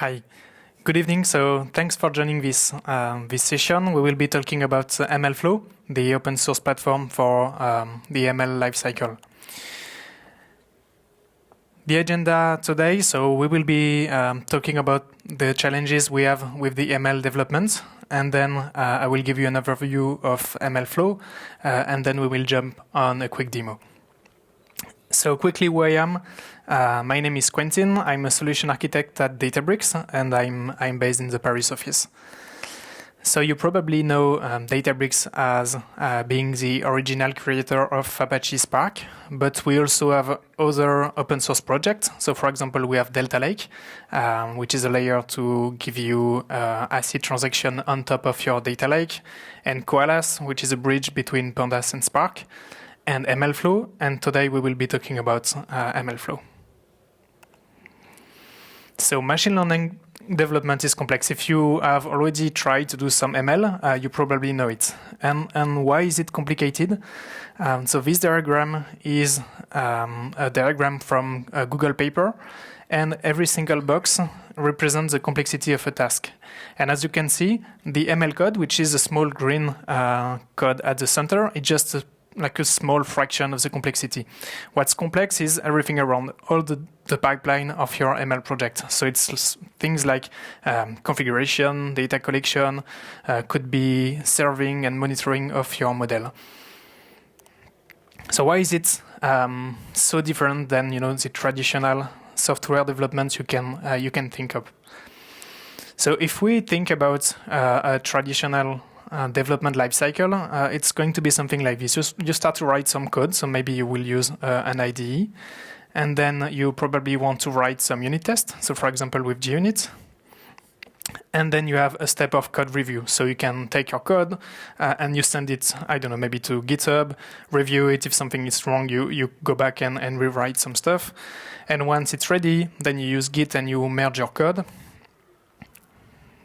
Hi, good evening. So thanks for joining this session. We will be talking about MLflow, the open source platform for the ML lifecycle. The agenda today, so we will be talking about the challenges we have with the ML development, and then I will give you an overview of MLflow, and then we will jump on a quick demo. So quickly, who I am. My name is Quentin. I'm a solution architect at Databricks, and I'm based in the Paris office. So you probably know Databricks as being the original creator of Apache Spark, but we also have other open source projects. So for example, we have Delta Lake, which is a layer to give you ACID transaction on top of your data lake, and Koalas, which is a bridge between Pandas and Spark, and MLflow, and today we will be talking about MLflow. So machine learning development is complex. If you have already tried to do some ML, you probably know it. And why is it complicated? So this diagram is a diagram from a Google paper, and every single box represents the complexity of a task. And as you can see, the ML code, which is a small green code at the center, is just like a small fraction of the complexity. What's complex is everything around, all the pipeline of your ML project. So it's things like configuration, data collection, could be serving and monitoring of your model. So why is it so different than the traditional software development you can think of? So if we think about a traditional development lifecycle, it's going to be something like this. You start to write some code, so maybe you will use an IDE, and then you probably want to write some unit tests, so for example with JUnit, and then you have a step of code review. So you can take your code and you send it, I don't know, maybe to GitHub, review it. If something is wrong, you go back and rewrite some stuff, and once it's ready, then you use Git and you merge your code.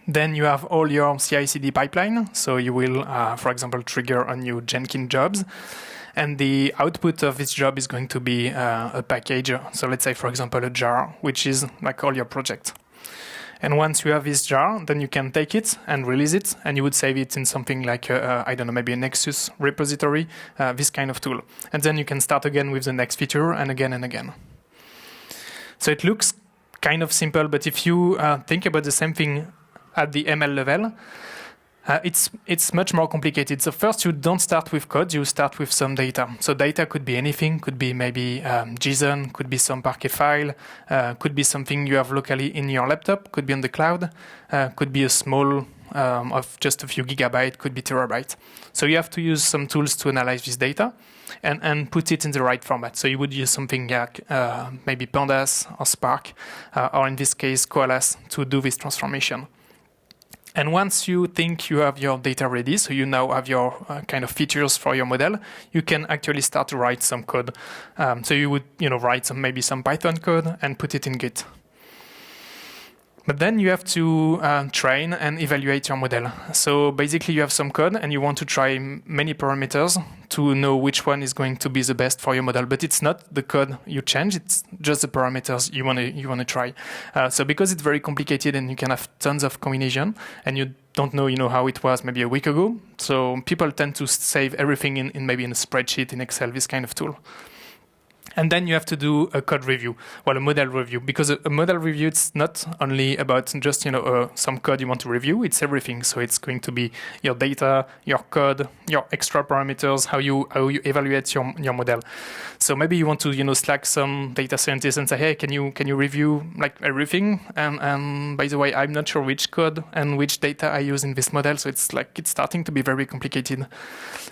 Then you have all your CI/CD pipeline. So you will, for example, trigger a new Jenkins jobs. And the output of this job is going to be a package. So let's say, for example, a jar, which is like all your project. And once you have this jar, then you can take it and release it. And you would save it in something like, I don't know, maybe a Nexus repository, this kind of tool. And then you can start again with the next feature and again and again. So it looks kind of simple, but if you think about the same thing at the ML level, it's much more complicated. So first, you don't start with code, you start with some data. So data could be anything, could be maybe JSON, could be some Parquet file, could be something you have locally in your laptop, could be on the cloud, could be a small of just a few gigabytes, could be terabyte. So you have to use some tools to analyze this data and put it in the right format. So you would use something like maybe Pandas or Spark, or in this case, Koalas, to do this transformation. And once you think you have your data ready, so you now have your kind of features for your model, you can actually start to write some code. So you would write maybe some Python code and put it in Git. But then you have to train and evaluate your model. So basically you have some code and you want to try many parameters to know which one is going to be the best for your model. But it's not the code you change, it's just the parameters you want to try. So because it's very complicated and you can have tons of combination and you don't know how it was maybe a week ago, so people tend to save everything in maybe in a spreadsheet, in Excel, this kind of tool. And then you have to do a code review, well, a model review, because a model review, it's not only about just some code you want to review, it's everything. So it's going to be your data, your code, your extra parameters, how you evaluate your model. So maybe you want to Slack some data scientists and say, hey, can you review like everything? And by the way, I'm not sure which code and which data I use in this model. So it's starting to be very complicated.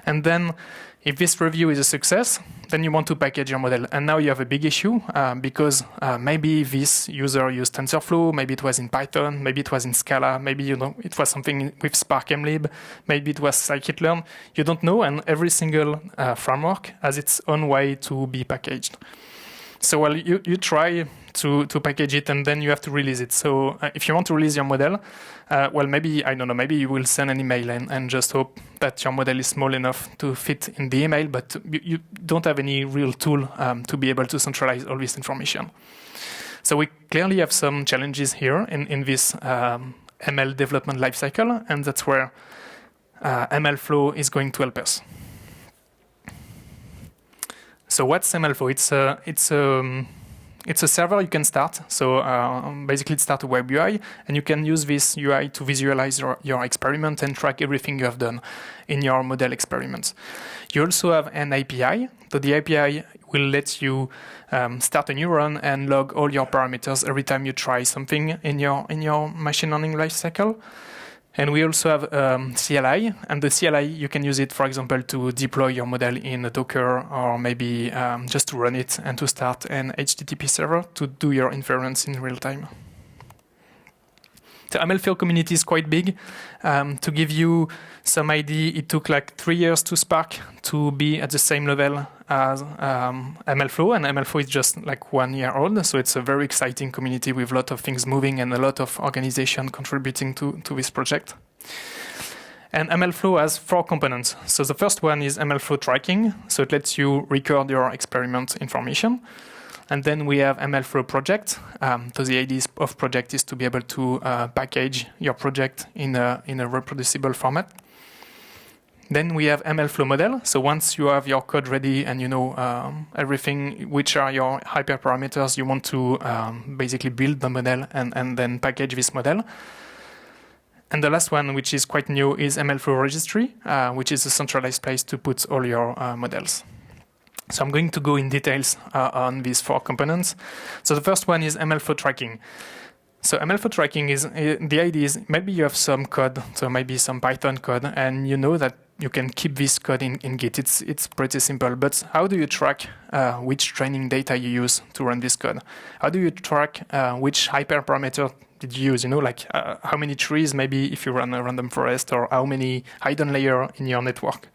And then if this review is a success, then you want to package your model. And now you have a big issue because maybe this user used TensorFlow, maybe it was in Python, maybe it was in Scala, maybe it was something with Spark MLlib, maybe it was scikit-learn. You don't know, and every single framework has its own way to be packaged. So you try to package it, and then you have to release it. So if you want to release your model, maybe, I don't know, maybe you will send an email and just hope that your model is small enough to fit in the email, but you don't have any real tool to be able to centralize all this information. So we clearly have some challenges here in this ML development lifecycle, and that's where MLflow is going to help us. So what's MLflow? It's a server you can start. So basically, start a web UI, and you can use this UI to visualize your experiment and track everything you have done in your model experiments. You also have an API. So the API will let you start a new run and log all your parameters every time you try something in your machine learning lifecycle. And we also have CLI, and the CLI, you can use it, for example, to deploy your model in a Docker, or maybe just to run it and to start an HTTP server to do your inference in real time. The MLflow community is quite big. To give you some idea, it took like 3 years to Spark to be at the same level as MLflow, and MLflow is just like 1 year old, so it's a very exciting community with a lot of things moving and a lot of organization contributing to this project. And MLflow has 4 components. So the first one is MLflow tracking, so it lets you record your experiment information. And then we have MLflow project. So the idea of project is to be able to package your project in a reproducible format. Then we have MLflow model. So once you have your code ready and you know everything, which are your hyperparameters, you want to basically build the model and then package this model. And the last one, which is quite new, is MLflow Registry, which is a centralized place to put all your models. So I'm going to go in details on these 4 components. So the first one is MLflow tracking. So MLflow tracking is, the idea is maybe you have some code, so maybe some Python code, and you know that you can keep this code in Git. It's pretty simple, but how do you track which training data you use to run this code? How do you track which hyperparameter did you use? You know, like how many trees maybe if you run a random forest, or how many hidden layer in your network?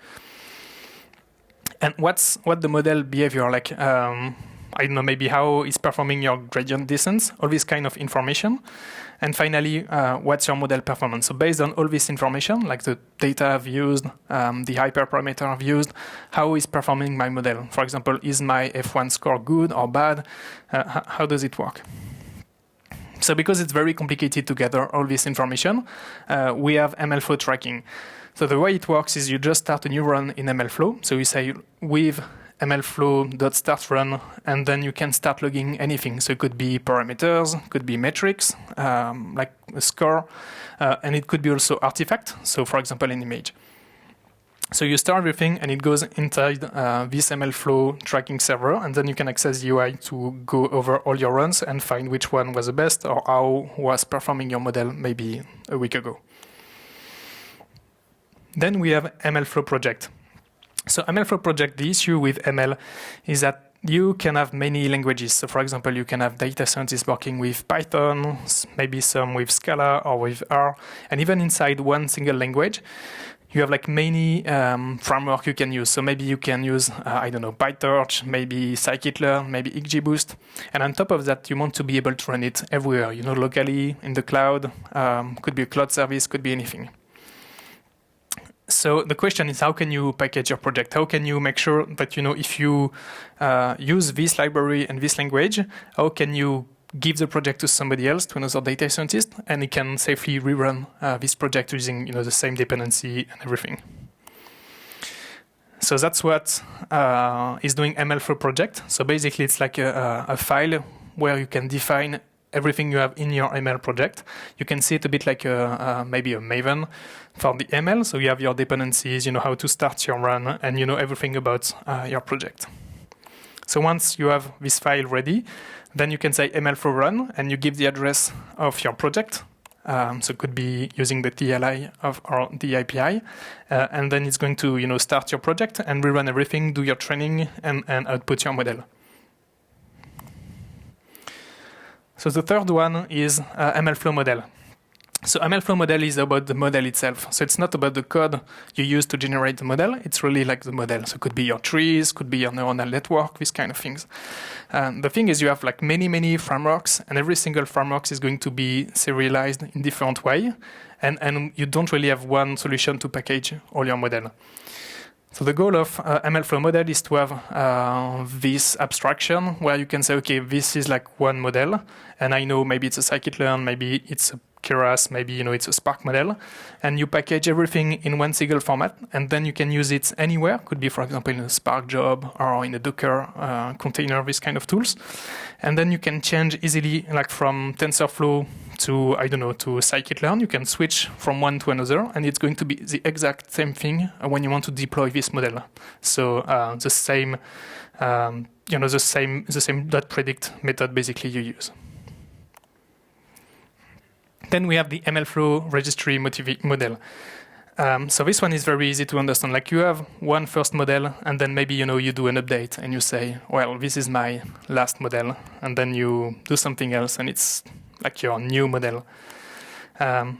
And what the model behavior, like, I don't know, maybe how is performing your gradient descent, all this kind of information. And finally, what's your model performance? So based on all this information, like the data I've used, the hyperparameter I've used, how is performing my model? For example, is my F1 score good or bad? How does it work? So because it's very complicated to gather all this information, we have MLflow tracking. So the way it works is you just start a new run in MLflow. So you say with MLflow.startRun, and then you can start logging anything. So it could be parameters, could be metrics, like a score, and it could be also artifact. So for example, an image. So you start everything, and it goes inside this MLflow tracking server, and then you can access the UI to go over all your runs and find which one was the best or how was performing your model maybe a week ago. Then we have MLflow project. So MLflow project, the issue with ML is that you can have many languages. So for example, you can have data scientists working with Python, maybe some with Scala or with R, and even inside one single language, you have like many framework you can use. So maybe you can use, I don't know, PyTorch, maybe scikit-learn, maybe XGBoost. And on top of that, you want to be able to run it everywhere, you know, locally, in the cloud, could be a cloud service, could be anything. So the question is, how can you package your project? How can you make sure that, you know, if you use this library and this language, how can you give the project to somebody else, to another data scientist, and it can safely rerun this project using, you know, the same dependency and everything. So that's what is doing MLflow project. So basically, it's like a file where you can define everything you have in your ML project. You can see it a bit like maybe a Maven for the ML. So you have your dependencies, you know how to start your run, and you know everything about your project. So once you have this file ready, then you can say MLflow run, and you give the address of your project. So it could be using the TLI or the API, and then it's going to, you know, start your project and rerun everything, do your training, and output your model. So the third one is MLflow model. So MLflow model is about the model itself. So it's not about the code you use to generate the model. It's really like the model. So it could be your trees, could be your neuronal network, these kind of things. The thing is you have like many frameworks, and every single framework is going to be serialized in different way. And you don't really have one solution to package all your model. So the goal of MLflow model is to have this abstraction where you can say, okay, this is like one model, and I know maybe it's a scikit-learn, maybe it's a Keras, maybe it's a Spark model, and you package everything in one single format, and then you can use it anywhere. Could be, for example, in a Spark job or in a Docker container, this kind of tools, and then you can change easily, like from TensorFlow to, I don't know, to scikit-learn. You can switch from one to another, and it's going to be the exact same thing when you want to deploy this model. So the same, the same .predict method basically you use. Then we have the MLflow registry model. So this one is very easy to understand. Like you have one first model, and then maybe you do an update, and you say, well, this is my last model, and then you do something else, and it's like your new model.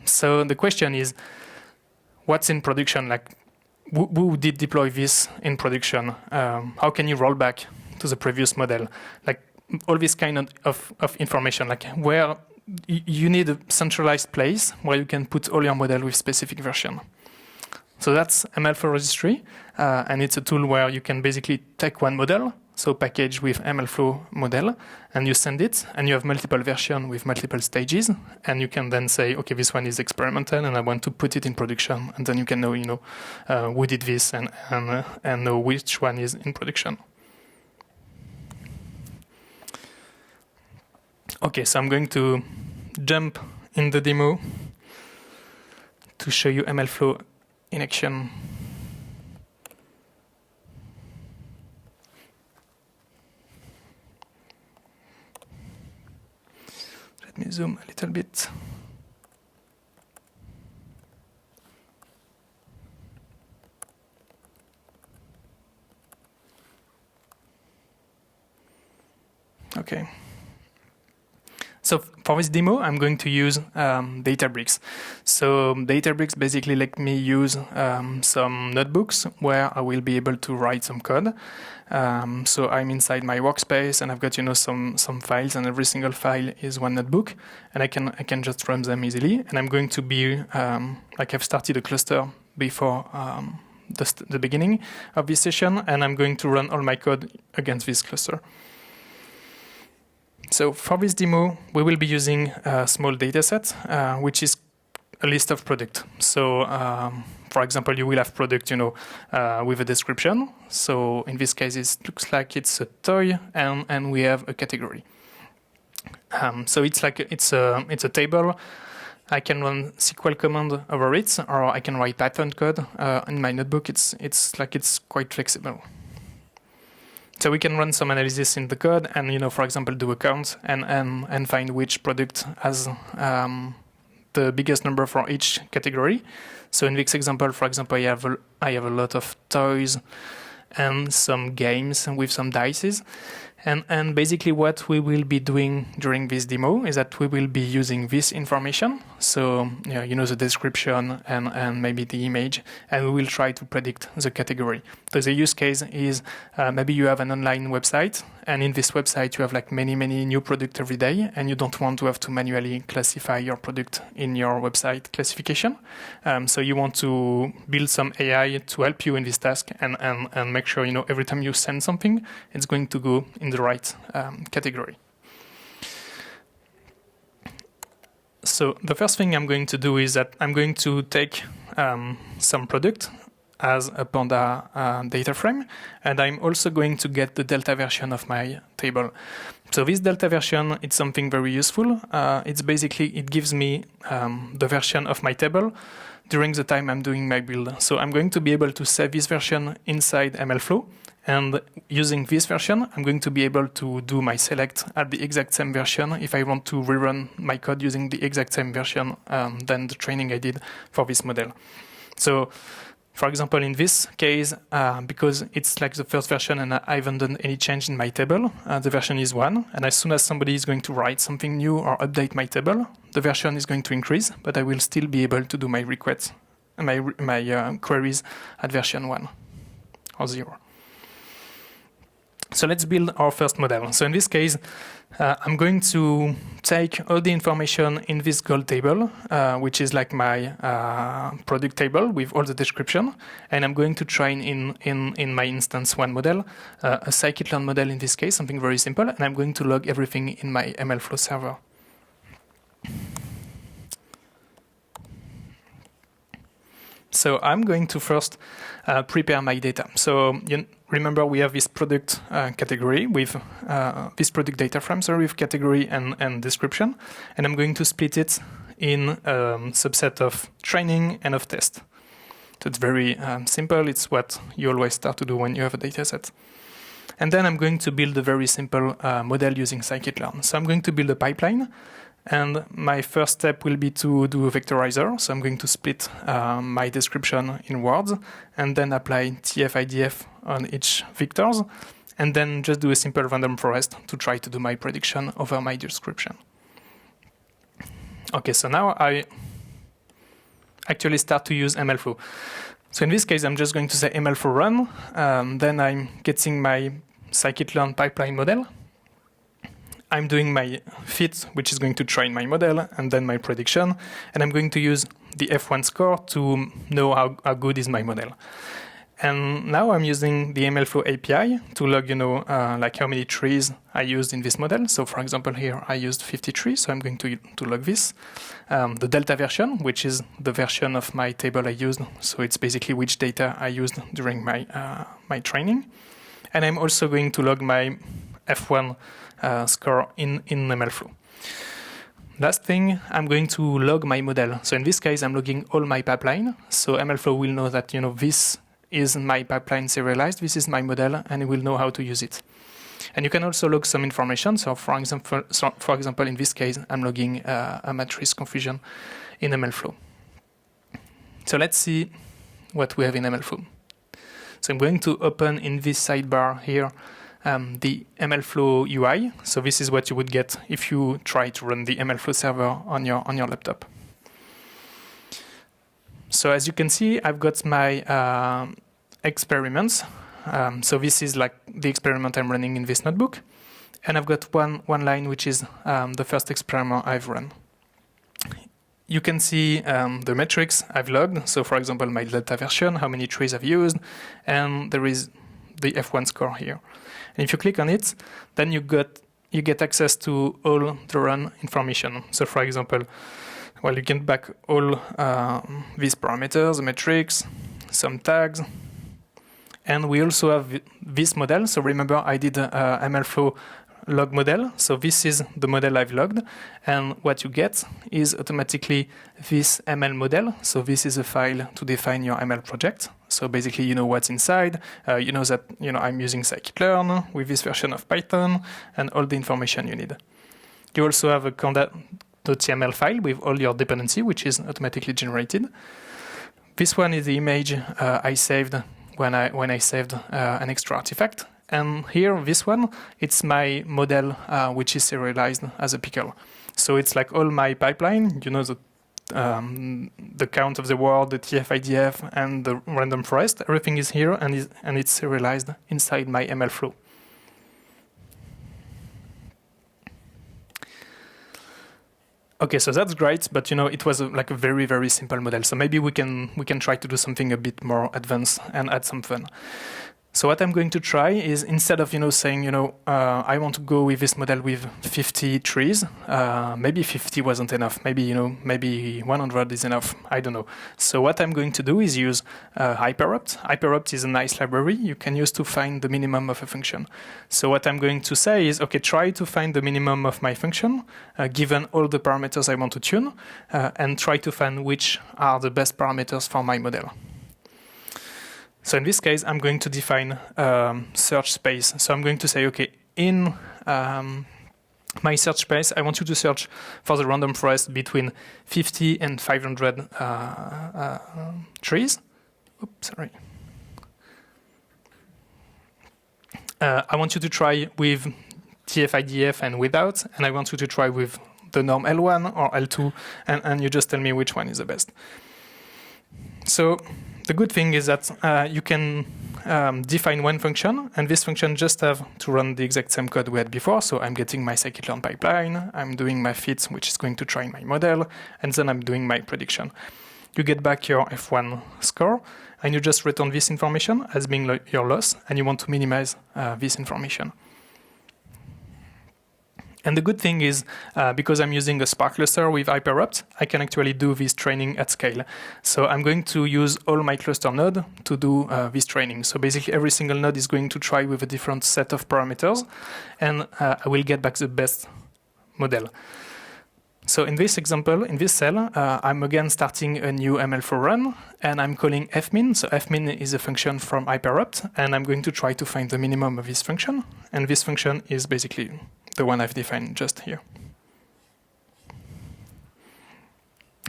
So the question is, what's in production? Like, who did deploy this in production? How can you roll back to the previous model? Like all this kind of information, like where you need a centralized place where you can put all your model with specific version. So that's MLflow registry, and it's a tool where you can basically take one model, so package with MLflow model, and you send it, and you have multiple versions with multiple stages, and you can then say, okay, this one is experimental, and I want to put it in production, and then you can know, who did this, and know which one is in production. Okay, so I'm going to jump in the demo to show you MLflow in action. Let me zoom a little bit. Okay. So for this demo, I'm going to use Databricks. So Databricks basically let me use some notebooks where I will be able to write some code. So I'm inside my workspace, and I've got some files, and every single file is one notebook, and I can just run them easily. And I'm going to be like I've started a cluster before the beginning of this session, and I'm going to run all my code against this cluster. So for this demo, we will be using a small data set, which is a list of product. So, for example, you will have product, with a description. So in this case, it looks like it's a toy, and we have a category. So it's like it's a table. I can run SQL command over it, or I can write Python code in my notebook. It's quite flexible. So we can run some analysis in the code, and for example, do a count and find which product has the biggest number for each category. So in this example, for example, I have a lot of toys and some games with some dices. And basically what we will be doing during this demo is that we will be using this information. So, the description and maybe the image, and we will try to predict the category. So the use case is maybe you have an online website, and in this website you have like many new products every day, and you don't want to have to manually classify your product in your website classification. So you want to build some AI to help you in this task and make sure, every time you send something, it's going to go in the right category. So the first thing I'm going to do is that I'm going to take some product as a Panda data frame, and I'm also going to get the delta version of my table. So this delta version, it's something very useful. It gives me the version of my table during the time I'm doing my build. So I'm going to be able to save this version inside MLflow, and using this version, I'm going to be able to do my select at the exact same version if I want to rerun my code using the exact same version than the training I did for this model. So, for example, in this case, because it's like the first version and I haven't done any change in my table, the version is 1. And as soon as somebody is going to write something new or update my table, the version is going to increase, but I will still be able to do my requests, my queries at version 1 or 0. So let's build our first model. So in this case, I'm going to take all the information in this gold table, which is like my product table with all the description, and I'm going to train in my instance one model, a scikit-learn model in this case, something very simple, and I'm going to log everything in my MLflow server. So I'm going to first prepare my data. So remember we have this product category with this product data frame, sorry, with category and description, and I'm going to split it in a subset of training and of test. So it's very simple. It's what you always start to do when you have a data set. And then I'm going to build a very simple model using scikit-learn. So I'm going to build a pipeline. And my first step will be to do a vectorizer. So I'm going to split my description in words and then apply TF-IDF on each vectors, and then just do a simple random forest to try to do my prediction over my description. Okay, so now I actually start to use MLflow. So in this case, I'm just going to say MLflow run. Then I'm getting my scikit-learn pipeline model. I'm doing my fit, which is going to train my model, and then my prediction. And I'm going to use the F1 score to know how good is my model. And now I'm using the MLflow API to log, like how many trees I used in this model. So for example, here I used 50 trees, so I'm going to log this. The delta version, which is the version of my table I used. So it's basically which data I used during my, my training. And I'm also going to log my F1 score in MLflow. Last thing, I'm going to log my model. So in this case, I'm logging all my pipeline. So MLflow will know that this is my pipeline serialized, this is my model, and it will know how to use it. And you can also log some information. So for example, in this case, I'm logging a matrix confusion in MLflow. So let's see what we have in MLflow. So I'm going to open in this sidebar here the MLflow UI. So this is what you would get if you try to run the MLflow server on your laptop. So as you can see, I've got my experiments. So this is like the experiment I'm running in this notebook. And I've got one line, which is the first experiment I've run. You can see the metrics I've logged. So for example, my delta version, how many trees I've used, and there is the F1 score here. And if you click on it, then you get access to all the run information. So for example, well, you can back all these parameters, the metrics, some tags, and we also have this model. So remember, I did a MLflow log model. So this is the model I've logged, and what you get is automatically this ML model. So this is a file to define your ML project. So basically, you know what's inside. You know that I'm using scikit-learn with this version of Python and all the information you need. You also have a conda.yml file with all your dependency, which is automatically generated. This one is the image I saved when I saved an extra artifact. And here, this one, it's my model, which is serialized as a pickle. So it's like all my pipeline, the count of the word, the TF-IDF, and the random forest. Everything is here, and it's serialized inside my MLflow. Okay, so that's great, but it was like a very, very simple model. So maybe we can try to do something a bit more advanced and add some fun. So what I'm going to try is, instead of saying I want to go with this model with 50 trees, maybe 50 wasn't enough. Maybe maybe 100 is enough. I don't know. So what I'm going to do is use hyperopt. Hyperopt is a nice library you can use to find the minimum of a function. So what I'm going to say is, okay, try to find the minimum of my function given all the parameters I want to tune, and try to find which are the best parameters for my model. So in this case, I'm going to define search space. So I'm going to say, okay, in my search space, I want you to search for the random forest between 50 and 500 trees. Oops, sorry. I want you to try with TF-IDF and without, and I want you to try with the norm L1 or L2, and you just tell me which one is the best. So the good thing is that you can define one function, and this function just have to run the exact same code we had before. So I'm getting my scikit-learn pipeline, I'm doing my fit, which is going to train my model, and then I'm doing my prediction. You get back your F1 score, and you just return this information as being your loss, and you want to minimize this information. And the good thing is, because I'm using a Spark cluster with Hyperopt, I can actually do this training at scale. So I'm going to use all my cluster nodes to do this training. So basically every single node is going to try with a different set of parameters, and I will get back the best model. So in this example, in this cell, I'm again starting a new MLflow run, and I'm calling fmin. So fmin is a function from Hyperopt, and I'm going to try to find the minimum of this function. And this function is basically the one I've defined just here.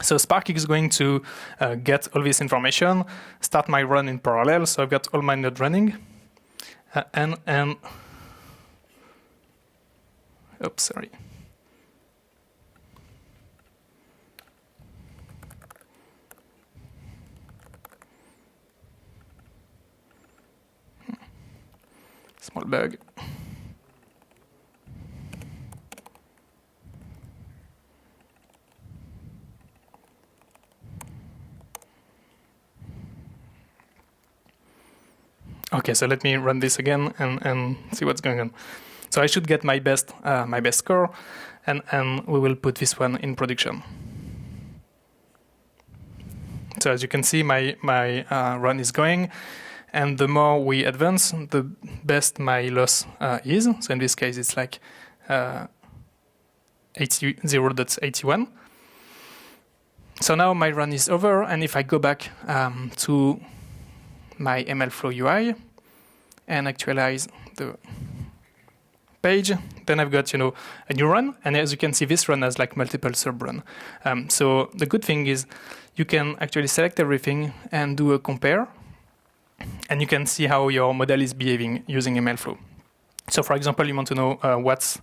So Spark is going to get all this information, start my run in parallel. So I've got all my nodes running, and oops, sorry. Small bug. Okay, so let me run this again and see what's going on. So I should get my best score, and we will put this one in production. So as you can see, my run is going, and the more we advance, the best my loss is. So in this case, it's like 0.81. So now my run is over, and if I go back to my MLflow UI and actualize the page, then I've got, a new run, and as you can see, this run has like multiple sub-run. So the good thing is you can actually select everything and do a compare, and you can see how your model is behaving using MLflow. So for example, you want to know what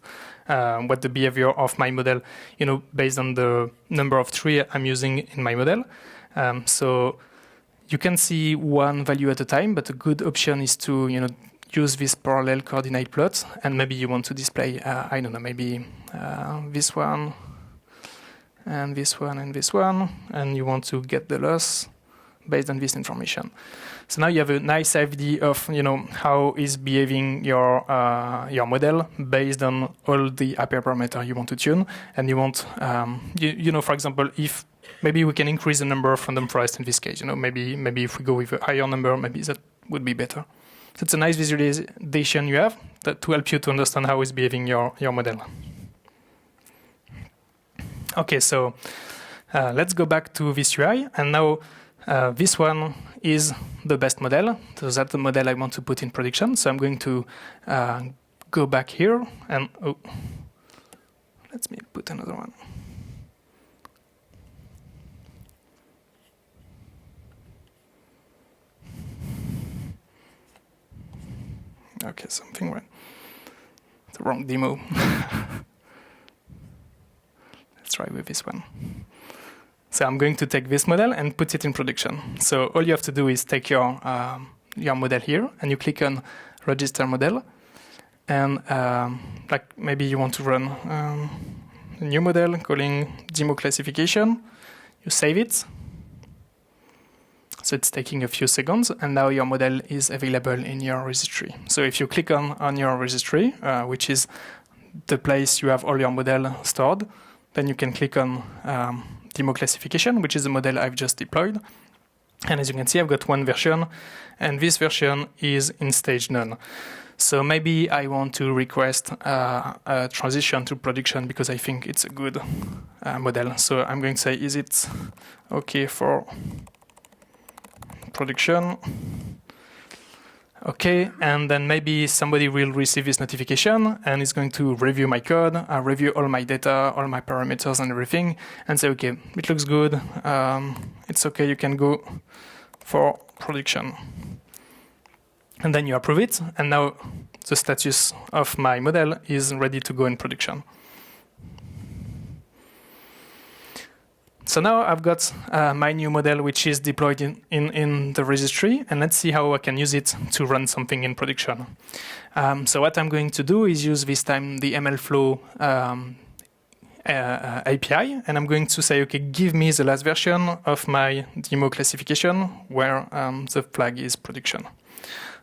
the behavior of my model, based on the number of trees I'm using in my model. So you can see one value at a time, but a good option is to use this parallel coordinate plot, and maybe you want to display, I don't know, maybe this one, and this one, and this one, and you want to get the loss based on this information. So now you have a nice idea of how is behaving your model based on all the hyperparameter you want to tune, and you want for example, if maybe we can increase the number of random forests in this case. Maybe if we go with a higher number, maybe that would be better. So it's a nice visualization you have to help you to understand how is behaving your model. Okay, so let's go back to this UI, and now this one is the best model. So that's the model I want to put in production. So I'm going to go back here, and let me put another one. Okay, something went. The wrong demo. Let's try with this one. So I'm going to take this model and put it in production. So all you have to do is take your model here, and you click on Register Model, and like maybe you want to run a new model calling demo classification. You save it. So it's taking a few seconds, and now your model is available in your registry. So if you click on your registry, which is the place you have all your model stored, then you can click on demo classification, which is the model I've just deployed. And as you can see, I've got one version, and this version is in stage none. So maybe I want to request a transition to production because I think it's a good model. So I'm going to say, is it okay for production? Okay, and then maybe somebody will receive this notification and is going to review my code, review all my data, all my parameters and everything, and say, okay, it looks good, it's okay, you can go for production. And then you approve it, and now the status of my model is ready to go in production. So now I've got my new model, which is deployed in the registry, and let's see how I can use it to run something in production. So what I'm going to do is use this time the MLflow API, and I'm going to say, okay, give me the last version of my demo classification where the flag is production.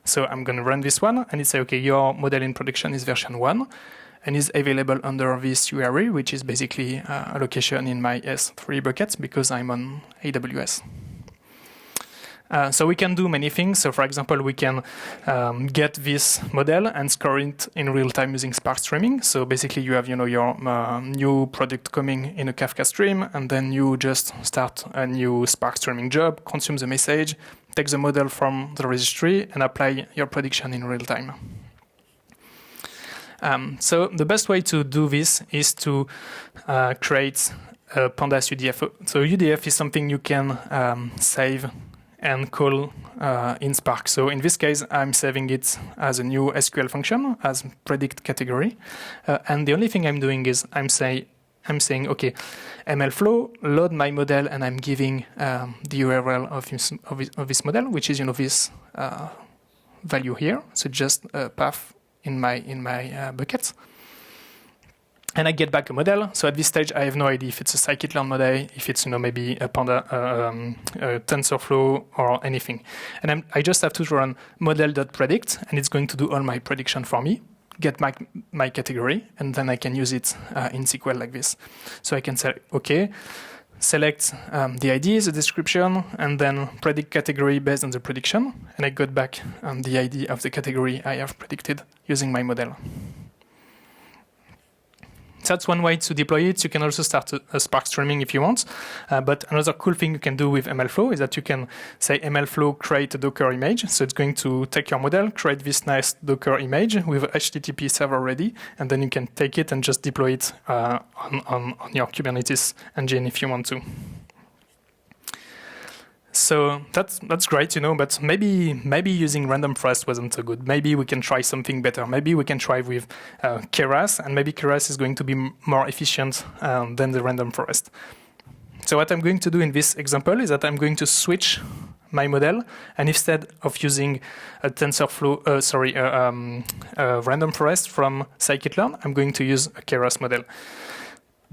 So I'm going to run this one, and it say, okay, your model in production is version 1, and is available under this URI, which is basically a location in my S3 bucket because I'm on AWS. So we can do many things. So for example, we can get this model and score it in real time using Spark streaming. So basically you have, your new product coming in a Kafka stream, and then you just start a new Spark streaming job, consume the message, take the model from the registry, and apply your prediction in real time. So the best way to do this is to create a pandas UDF. So UDF is something you can save and call in Spark. So in this case, I'm saving it as a new SQL function as predict category. And the only thing I'm doing is I'm saying, okay, MLflow, load my model, and I'm giving the URL of this model, which is this value here. So just a path in my bucket, and I get back a model. So at this stage, I have no idea if it's a scikit-learn model, if it's maybe a Panda, a TensorFlow, or anything. And I just have to run model.predict, and it's going to do all my prediction for me, get my category, and then I can use it in SQL like this. So I can say, okay, select the ID, the description, and then predict category based on the prediction. And I got back the ID of the category I have predicted using my model. So that's one way to deploy it. You can also start a Spark streaming if you want. But another cool thing you can do with MLflow is that you can say MLflow create a Docker image. So it's going to take your model, create this nice Docker image with a HTTP server ready, and then you can take it and just deploy it on your Kubernetes engine if you want to. So that's great, but maybe using random forest wasn't so good. Maybe we can try something better. Maybe we can try with Keras, and maybe Keras is going to be more efficient than the random forest. So what I'm going to do in this example is that I'm going to switch my model, and instead of using a TensorFlow, a random forest from scikit-learn, I'm going to use a Keras model.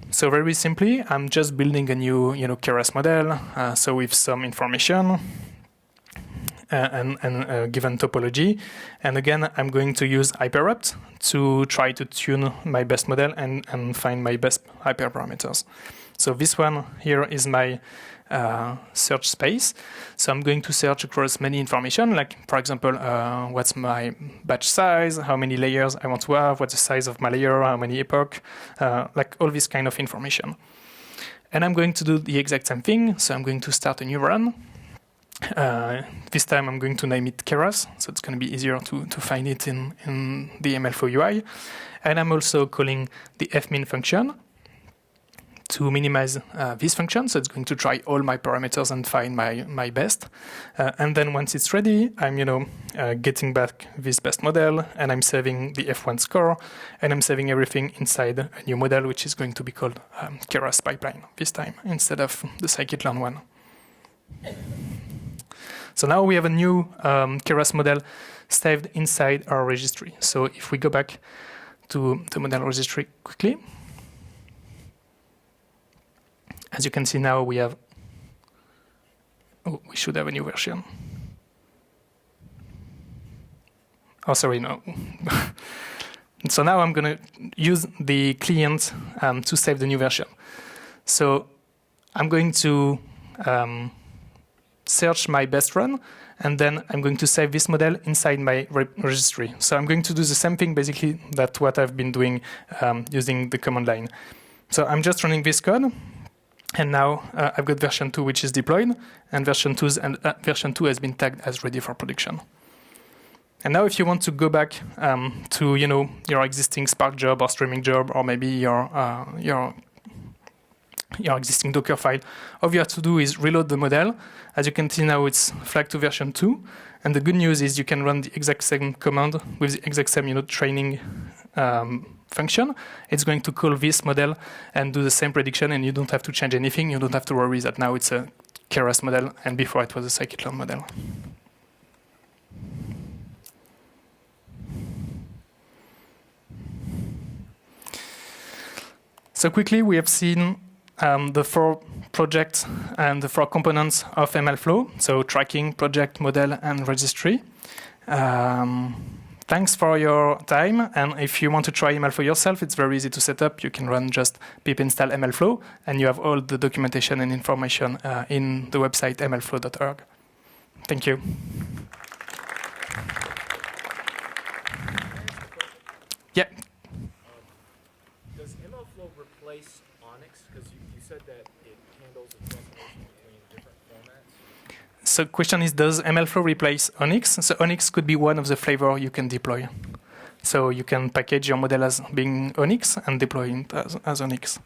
So very simply, I'm just building a new, Keras model, so with some information and a given topology. And again, I'm going to use hyperopt to try to tune my best model and find my best hyperparameters. So this one here is my search space. So I'm going to search across many information, like, for example, what's my batch size, how many layers I want to have, what's the size of my layer, how many epoch, like all this kind of information. And I'm going to do the exact same thing. So I'm going to start a new run. This time I'm going to name it Keras, so it's going to be easier to find it in the MLflow UI. And I'm also calling the fmin function to minimize this function, so it's going to try all my parameters and find my best. And then once it's ready, I'm getting back this best model, and I'm saving the F1 score, and I'm saving everything inside a new model, which is going to be called Keras pipeline this time instead of the scikit-learn one. So now we have a new Keras model saved inside our registry. So if we go back to the model registry quickly, as you can see now, we should have a new version. Oh, sorry, no. So now I'm going to use the client to save the new version. So I'm going to search my best run, and then I'm going to save this model inside my registry. So I'm going to do the same thing, basically, that what I've been doing using the command line. So I'm just running this code. And now I've got version 2, which is deployed, and version 2 has been tagged as ready for production. And now if you want to go back to your existing Spark job or streaming job, or maybe your your existing Docker file. All you have to do is reload the model. As you can see now, it's flagged to version 2. And the good news is you can run the exact same command with the exact same training function. It's going to call this model and do the same prediction, and you don't have to change anything. You don't have to worry that now it's a Keras model, and before it was a scikit-learn model. So quickly, we have seen the 4 projects and the 4 components of MLflow, so tracking, project, model, and registry. Thanks for your time, and if you want to try MLflow yourself, it's very easy to set up. You can run just pip install MLflow, and you have all the documentation and information in the website mlflow.org. Thank you. Yeah. Does MLflow replace Onyx? Because you said that it handles the transformation between different formats. So question is, does MLflow replace Onyx? So Onyx could be one of the flavors you can deploy. So you can package your model as being Onyx and deploy it as Onyx.